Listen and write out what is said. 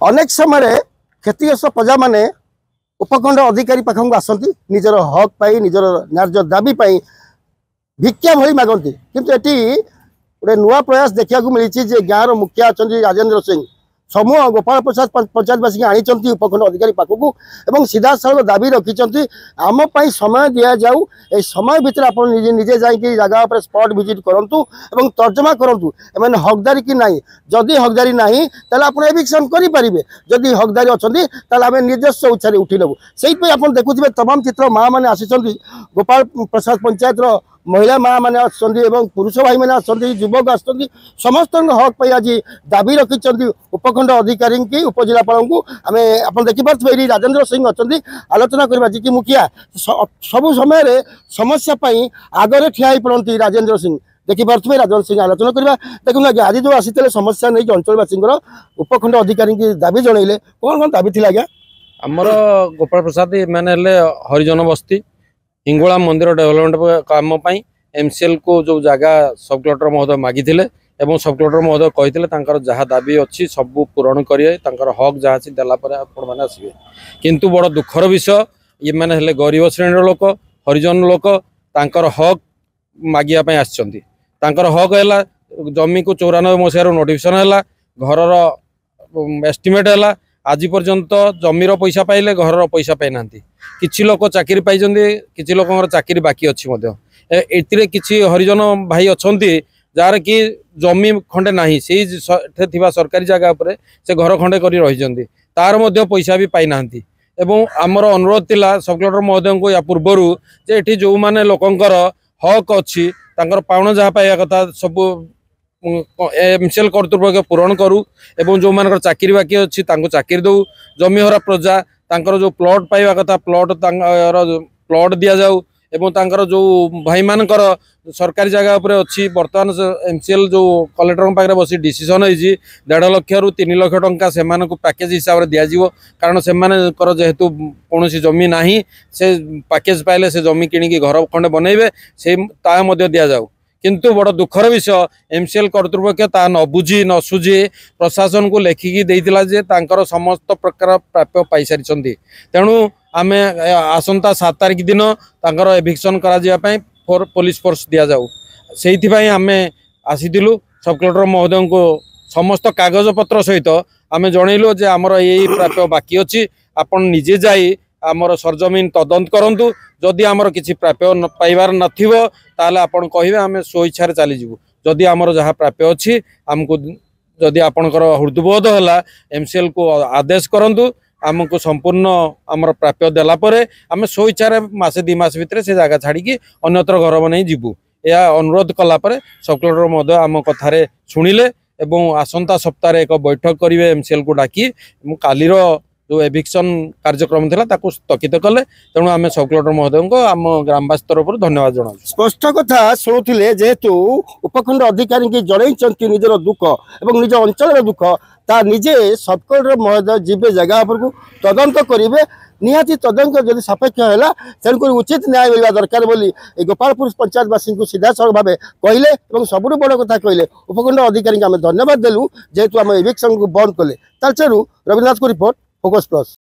अनेक समय क्षतिग्रस्त प्रजा मैंने उपखंड अधिकारी पाखक आसती निजर हक पाई निजर न्याय दाबी पाई भिक्षा भली मागती किंतु एटी गोटे नुआ प्रयास देखा मिली गाँव मुखिया अच्छा राजेन्द्र सिंह समूह गोपाल प्रसाद पंचायतवासी आनी उपखंड अधिकारी पाखक सीधा साल दाबी रखिंट आम समय दि जाऊ ए समय भितर आप निजे जाकि जगह पर स्पॉट विजिट करूँ और तर्जमा करूँ एम हकदारी कि नहीं जदि हकदारी नहीं आप एविक्शन करेंगे जदि हकदारी अच्छा आम निजस्व उच्छा उठी नबू से आप देखुए तमाम चित्र माँ मैंने आसी गोपाल प्रसाद पंचायत महिला माँ मैंने पुरुष भाई मैंने युवक आसुँच समस्त हक पाई आज दाबी रखिंट उपखंड अधिकारी की उपजिलापाल को आम आप देखिपे राजेन्द्र सिंह अच्छा आलोचना करवा कि मुखिया सबु समय समस्या आगे ठिया पड़ती राजेन्द्र सिंह देखिपे राजेन्द्र सिंह आलोचना करवा देखो आज्ञा आज जो आसी समस्या नहीं अंचलवासी उपखंड अधिकारी की दाबी जनइले कौन कौन दाबी थी आज्ञा आमर गोपाल प्रसाद मैंने हरिजन बस्ती हिंगोला मंदिर डेवलपमेंट काम एमसीएल को जो जगह सब कलेक्टर महोदय मागी सब कलेक्टर महोदय कही जहाँ दाबी अच्छी सब पूरण करेंगे हक जहाँ अच्छी देलापर आपने आसवे किंतु बड़ दुखर विषय ये मैंने गरीब श्रेणी लोक हरिजन लोक तांकर हक मागिया आसर हक है जमी को 94 मसीह नोटिफिकेशन है घर एस्टिमेट है आज पर्यंत जमीर पैसा पाइले घर पैसा पाई ना किसी लोक चाकरी पाई किसी लोक चाकरी बाकी अच्छी ए किसी हरिजन भाई अच्छा जार कि जमी खंडे ना से सरकारी जगह पर से घर खंडे कर रही तार मध्य पैसा भी पाई ना एवं आमर अनुरोध थिला सब कलेक्टर महोदय को या पूर्वर जे जो माने लोकंकर हक अच्छी पाउण जहाँ पाइबा कथा सब एमसीएल कर्तृपक्ष पूरण करू एवं जो मान चाकरी बाकी अच्छी चाकरी दो जमीहरा प्रजा तांकर जो प्लॉट पाइबा कथा प्लॉट दि जाऊ एवं तांकर जो भाई मानकर सरकारी जगह पर अच्छी बर्तमान एमसीएल जो कलेक्टर पाखे बस डिसीजन होती 1.5 लाख रु 3 लाख टंका से पैकेज हिसाब से दिज्व कारण से जेहेतु कौन जमी ना से पैकेज पाइले से जमी किणिकी घर खंडे बनइबे से दि जाऊ किंतु बड़ दुखर विषय एमसीएल कर्तृपक्ष ता न बुझी न सुझी प्रशासन को लेखिकी देइतिला जे तांकर समस्त प्रकार प्राप्य पाई सारी तेणु आमे आसंता 7 तारिख दिन तांकर एविक्शन करा जिया पई पुलिस फोर्स दिया जाऊ से आमे आसीथिलु सब कलेक्टर महोदय को समस्त कागज पत्र सहित आमे जनइलु जे आमर यही प्राप्य बाकी अच्छी आपण निजे जाई आमर सरजमीन तदंत करंतु जदि आमर किसी प्राप्य पाइबार नथिबो ताले आपण कहिबे आमे स्वेच्छा रे चली जिवु जदि आमर जहाँ प्राप्य अच्छी आमको जदि आपणकर हृदयबोध है एमसीएल को आदेश करंतु आमको संपूर्ण आमर प्राप्य देला परे आमे स्वेच्छा रे मासे 2 मास भितर से जगह छाड़ी अन्यत्र घर बनै जिवु या अनुरोध कला परे सब कलेक्टर महोदय आम कथारे शुणिले एवं आसंता सप्ताह एक बैठक करेंगे एमसीएल को डाकी कालीर जो एविक्शन कार्यक्रम था ताकू स्थगित कले तेणु आम सब कलेक्टर महोदय को आम ग्रामवासी तरफ धन्यवाद जना स्पष्ट कथा शुणुले जेहेतु उपखंड अधिकारी की जनई निजर दुख और निज अंचल दुख ता निजे सब कलेक्टर महोदय जीवे जगह पर तदंत करेंगे निहाती तदंत जब सापेक्ष है तेणुक उचित न्याय मिलवा दरकार बोली गोपालपुर पंचायतवासी को सीधा सड़क भाव कहले सबुठ बड़ कथा कहले उपखंड अधिकारी आम धन्यवाद देलु जेहेतु आम एविक्शन को बंद कले तालचेरू रविनाथ को रिपोर्ट फोकस प्लस।